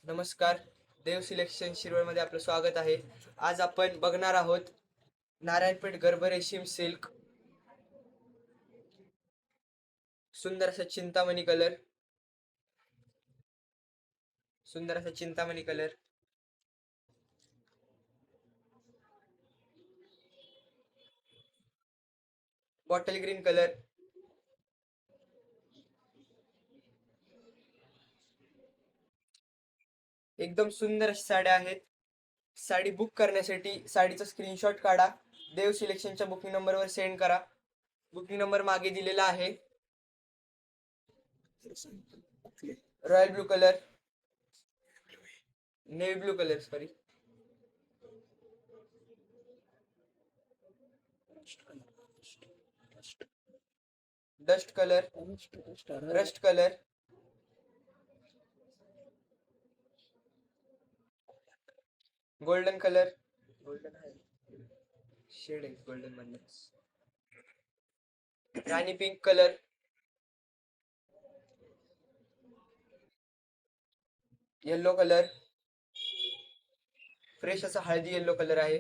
नमस्कार. देव सिलेक्शन शिरोळमध्ये आपलं स्वागत आहे. आज आपण बघणार आहोत नारायणपेठ गर्भ रेशीम सिल्क. सुंदर असा चिंतामणी कलर. सुंदर असा Chintamani colour. Bottle green colour. एकदम सुंदर अशी साड्या आहेत. साडी बुक करण्यासाठी साडीचा स्क्रीनशॉट काढा. देव सिलेक्शनच्या बुकिंग नंबरवर सेंड करा. बुकिंग नंबर मागे दिलेला आहे. Royal blue colour, navy blue colour, sorry, dust colour, rust colour, golden colour, golden आहे, शेड आहे गोल्डन मधलं, राणी pink colour, yellow colour, fresh असा हळदी येलो कलर आहे.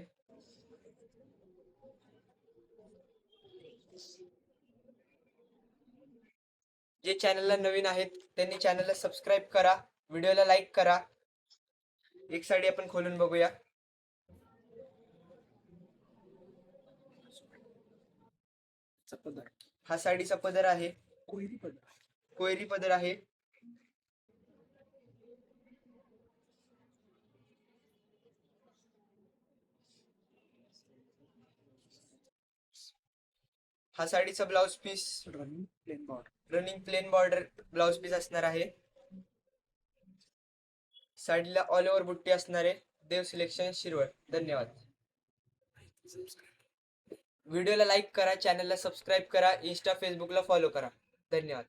जे चॅनलला नवीन आहेत त्यांनी चॅनलला सबस्क्राईब करा, व्हिडिओला लाईक करा. एक साडी आपण खोलून बघूया. हा साडीचा पदर आहे, कोयरी पदर आहे. हा साडीचा blouse piece running plain border blouse piece असणार आहे. साडीला ऑल ओव्हर बुट्टी असणार आहे. देव सिलेक्शन शिरवळ. धन्यवाद. व्हिडिओला लाईक करा, चॅनलला सबस्क्राईब करा, इंस्टा फेसबुकला फॉलो करा. धन्यवाद.